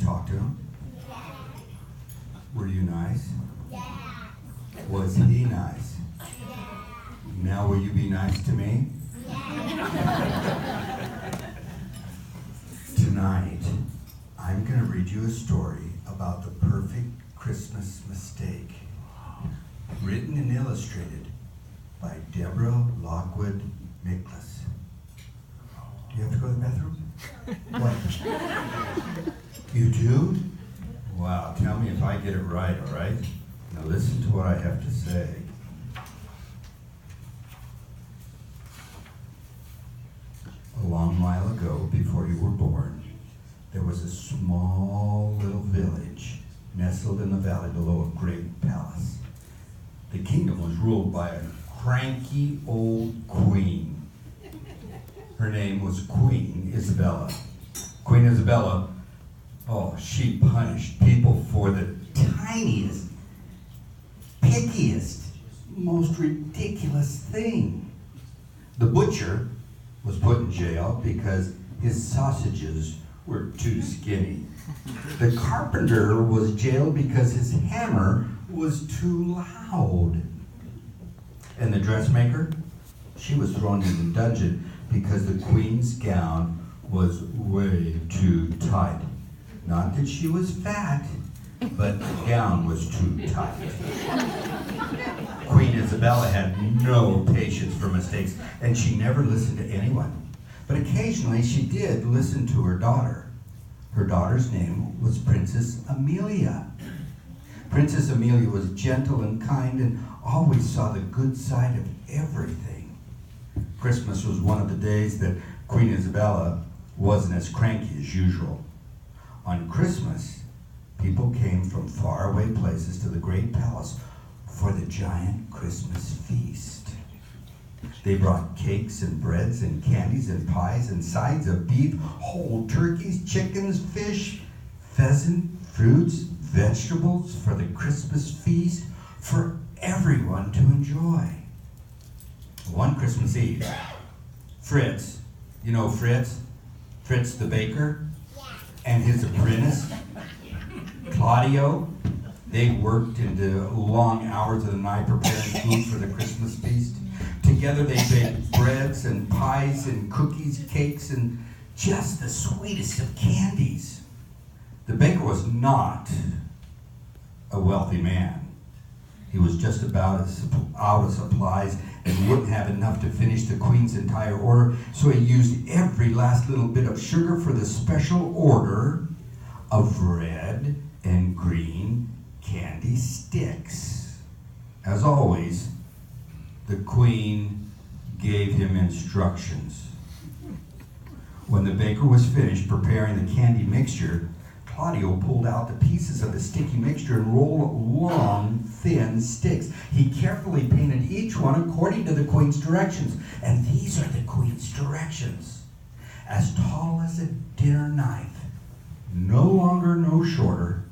talk to him? Yeah. Were you nice? Yeah. Was he nice? Yeah. Now will you be nice to me? Yeah. Tonight, I'm going to read you a story about the perfect Christmas mistake, written and illustrated by Deborah Lockwood Micklus. Do you have to go to the bathroom? What? You do? Wow, tell me if I get it right, all right? Now listen to what I have to say. A long while ago, before you were born, there was a small little village nestled in the valley below a great palace. The kingdom was ruled by a cranky old queen. Her name was Queen Isabella. Queen Isabella, she punished people for the tiniest, pickiest, most ridiculous thing. The butcher was put in jail because his sausages were too skinny. The carpenter was jailed because his hammer was too loud. And the dressmaker, she was thrown in the dungeon because the queen's gown was way too tight. Not that she was fat, but the gown was too tight. Queen Isabella had no patience for mistakes, and she never listened to anyone. But occasionally she did listen to her daughter. Her daughter's name was Princess Amelia. Princess Amelia was gentle and kind and always saw the good side of everything. Christmas was one of the days that Queen Isabella wasn't as cranky as usual. On Christmas, people came from faraway places to the great palace for the giant Christmas feast. They brought cakes and breads and candies and pies and sides of beef, whole turkeys, chickens, fish, pheasant, fruits, vegetables for the Christmas feast for everyone to enjoy. One Christmas Eve, Fritz, you know Fritz? Fritz the baker and his apprentice, Claudio, they worked into long hours of the night preparing food for the Christmas feast. Together they baked breads and pies and cookies, cakes, and just the sweetest of candies. The baker was not a wealthy man. He was just about out of supplies and wouldn't have enough to finish the queen's entire order, so he used every last little bit of sugar for the special order of red and green candy sticks. As always, the queen gave him instructions. When the baker was finished preparing the candy mixture, Claudio pulled out the pieces of the sticky mixture and rolled long, thin sticks. He carefully painted each one according to the queen's directions. And these are the queen's directions. As tall as a dinner knife, no longer, no shorter,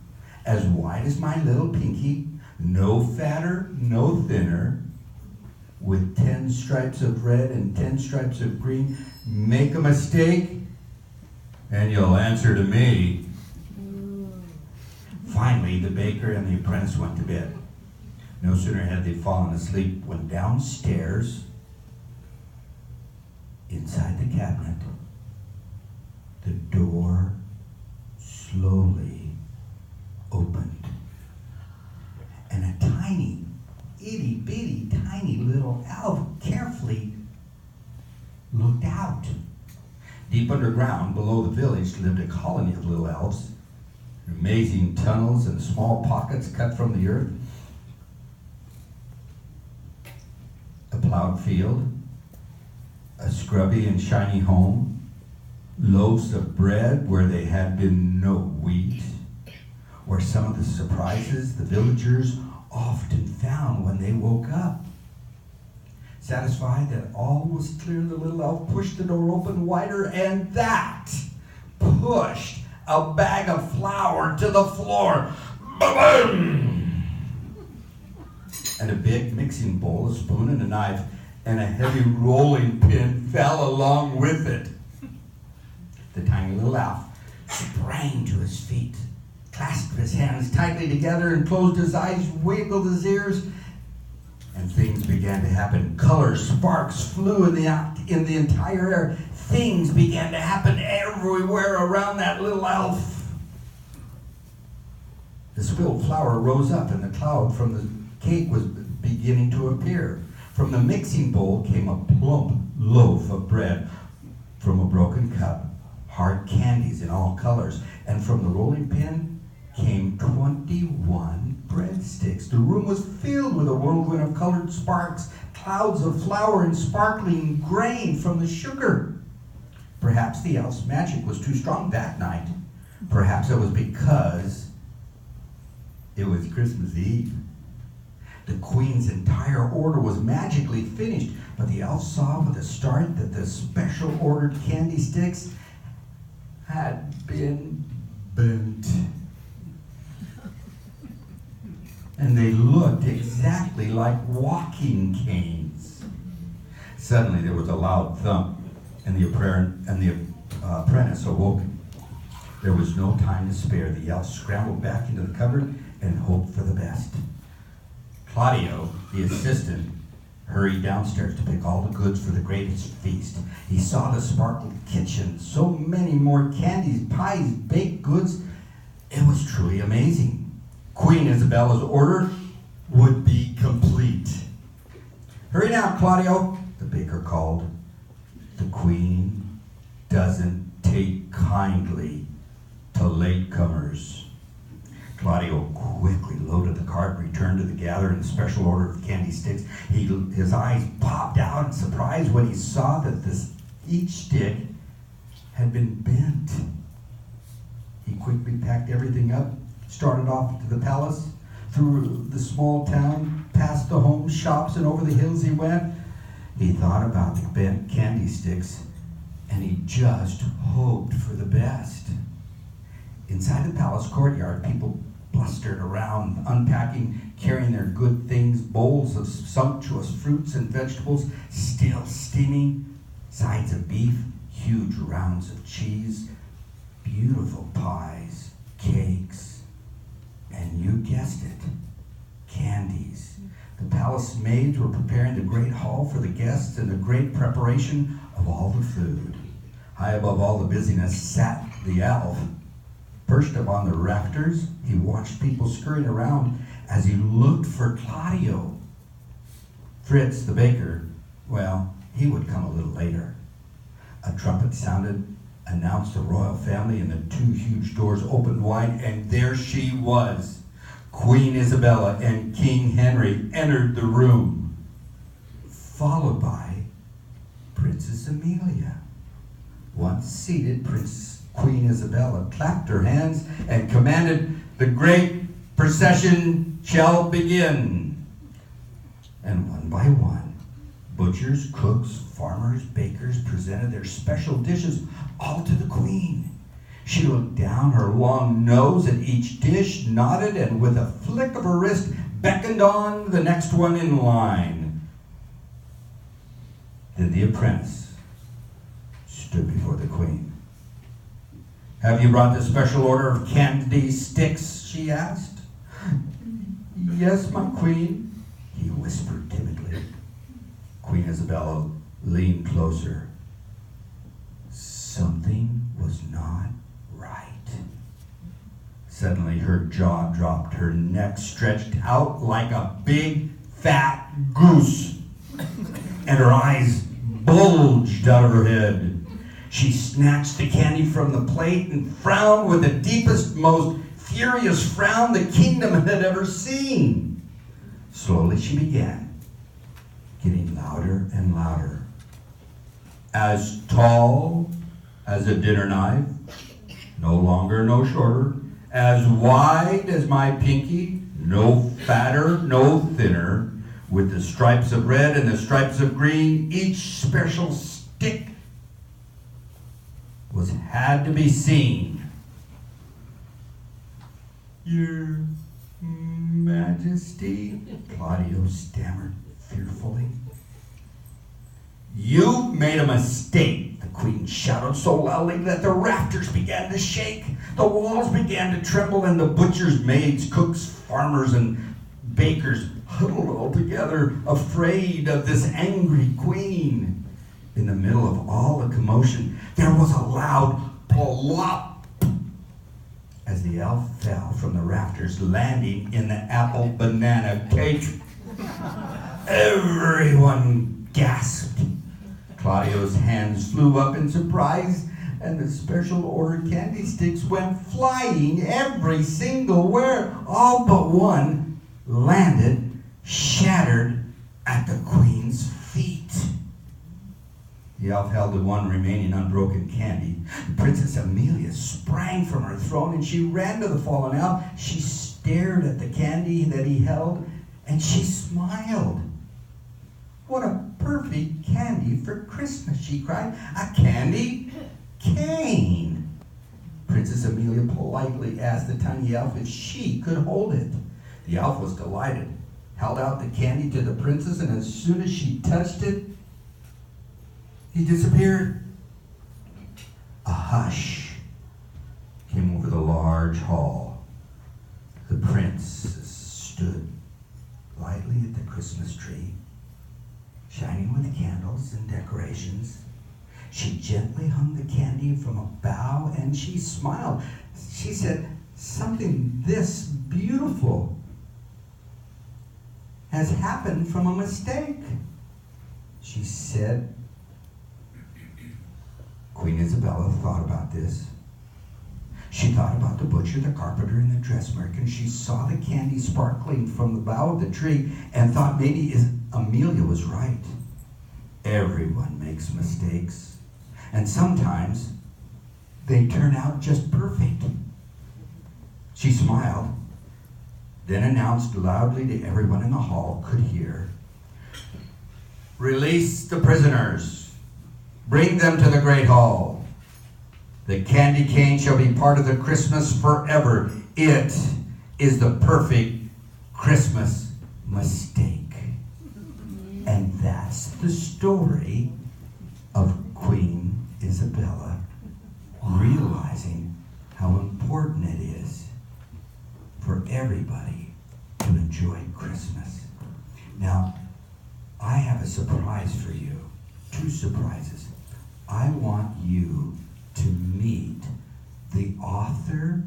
as wide as my little pinky, no fatter, no thinner, with 10 stripes of red and 10 stripes of green. Make a mistake, and you'll answer to me. Finally, the baker and the apprentice went to bed. No sooner had they fallen asleep when downstairs, inside the cabinet, the door slowly opened. And a tiny, itty-bitty, tiny little elf carefully looked out. Deep underground, below the village, lived a colony of little elves. Amazing tunnels and small pockets cut from the earth. A plowed field, a scrubby and shiny home, loaves of bread where there had been no wheat, were some of the surprises the villagers often found when they woke up. Satisfied that all was clear, the little elf pushed the door open wider, and that pushed a bag of flour to the floor. Ba-boom! And a big mixing bowl, a spoon and a knife, and a heavy rolling pin fell along with it. The tiny little elf sprang to his feet, clasped his hands tightly together and closed his eyes, wiggled his ears, and things began to happen. Colors, sparks flew in the entire air. Things began to happen everywhere around that little elf. The spilled flour rose up, and the cloud from the cake was beginning to appear. From the mixing bowl came a plump loaf of bread. From a broken cup, hard candies in all colors. And from the rolling pin came 21 breadsticks. The room was filled with a whirlwind of colored sparks, clouds of flour and sparkling grain from the sugar. Perhaps the elf's magic was too strong that night. Perhaps it was because it was Christmas Eve. The queen's entire order was magically finished, but the elf saw with a start that the special ordered candy sticks had been burnt. And they looked exactly like walking canes. Suddenly there was a loud thump, and the apprentice awoke. There was no time to spare. The elf scrambled back into the cupboard and hoped for the best. Claudio, the assistant, hurried downstairs to pick all the goods for the greatest feast. He saw the sparkling kitchen, so many more candies, pies, baked goods. It was truly amazing. Queen Isabella's order would be complete. Hurry now, Claudio, the baker called. The queen doesn't take kindly to latecomers. Claudio quickly loaded the cart, returned to the gathering a special order of candy sticks. His eyes popped out in surprise when he saw that each stick had been bent. He quickly packed everything up, started off to the palace, through the small town, past the homes, shops, and over the hills he went. He thought about the bent candy sticks, and he just hoped for the best. Inside the palace courtyard, people blustered around, unpacking, carrying their good things, bowls of sumptuous fruits and vegetables, still steaming, sides of beef, huge rounds of cheese, beautiful pies, cakes, and you guessed it, candies. The palace maids were preparing the great hall for the guests and the great preparation of all the food. High above all the busyness sat the elf. Perched upon the rafters, he watched people scurrying around as he looked for Claudio. Fritz, the baker, well, he would come a little later. A trumpet sounded, announced the royal family, and the two huge doors opened wide, and there she was. Queen Isabella and King Henry entered the room, followed by Princess Amelia. Once seated, Queen Isabella clapped her hands and commanded, "The great procession shall begin." And one by one, butchers, cooks, farmers, bakers presented their special dishes all to the queen. She looked down her long nose at each dish, nodded, and with a flick of her wrist, beckoned on the next one in line. Then the apprentice stood before the queen. "Have you brought the special order of candy sticks?" she asked. "Yes, my queen," he whispered timidly. Queen Isabella leaned closer. Something was not right. Suddenly her jaw dropped, her neck stretched out like a big fat goose, and her eyes bulged out of her head. She snatched the candy from the plate and frowned with the deepest, most furious frown the kingdom had ever seen. Slowly she began, getting louder and louder. "As tall as a dinner knife, no longer, no shorter. As wide as my pinky, no fatter, no thinner. With the stripes of red and the stripes of green, each special stick had to be seen." "Your Majesty," Claudio stammered fearfully. "You made a mistake," the queen shouted so loudly that the rafters began to shake. The walls began to tremble, and the butchers, maids, cooks, farmers, and bakers huddled all together, afraid of this angry queen. In the middle of all the commotion, there was a loud plop as the elf fell from the rafters, landing in the apple banana cake. Everyone gasped. Claudio's hands flew up in surprise, and the special order candy sticks went flying every single where. All but one landed, shattered at the queen's feet. The elf held the one remaining unbroken candy. Princess Amelia sprang from her throne, and she ran to the fallen elf. She stared at the candy that he held, and she smiled. "What a perfect candy for Christmas," she cried. "A candy cane." Princess Amelia politely asked the tiny elf if she could hold it. The elf was delighted, held out the candy to the princess, and as soon as she touched it, he disappeared. A hush came over the large hall. The princess stood lightly at the Christmas tree, shining with candles and decorations. She gently hung the candy from a bough, and she smiled. She said, "Something this beautiful has happened from a mistake," she said. Queen Isabella thought about this. She thought about the butcher, the carpenter, and the dressmaker. She saw the candy sparkling from the bough of the tree and thought maybe Amelia was right. Everyone makes mistakes, and sometimes they turn out just perfect. She smiled, then announced loudly to everyone in the hall could hear, "Release the prisoners. Bring them to the great hall. The candy cane shall be part of the Christmas forever. It is the perfect Christmas mistake." And that's the story of Queen Isabella realizing how important it is for everybody to enjoy Christmas. Now, I have a surprise for you. 2 surprises. I want you to meet the author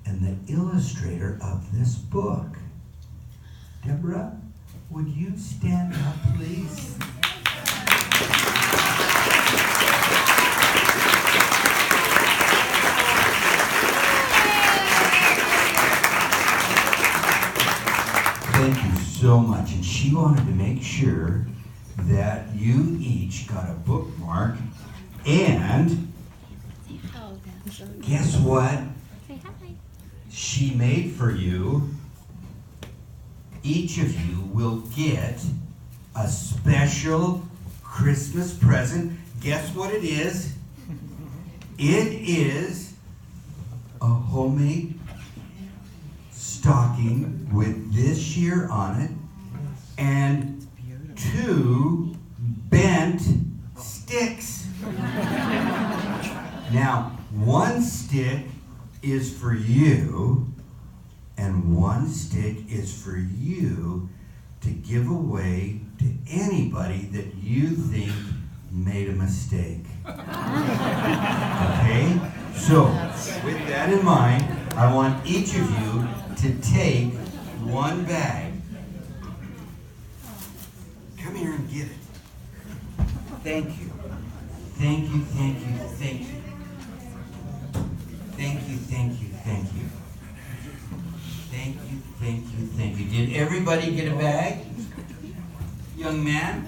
and the illustrator of this book. Deborah, would you stand up, please? Thank you so much. And she wanted to make sure that you each got a bookmark, and guess what she made for you? Each of you will get a special Christmas present. Guess what it is? It is a homemade stocking with this year on it and 2 bent sticks. Now, 1 stick is for you, and 1 stick is for you to give away to anybody that you think made a mistake. Okay? So, with that in mind, I want each of you to take 1 bag. Come here and get it. Thank you. Thank you, thank you, thank you. Thank you, thank you, thank you. Thank you, thank you, thank you. Did everybody get a bag? Young man?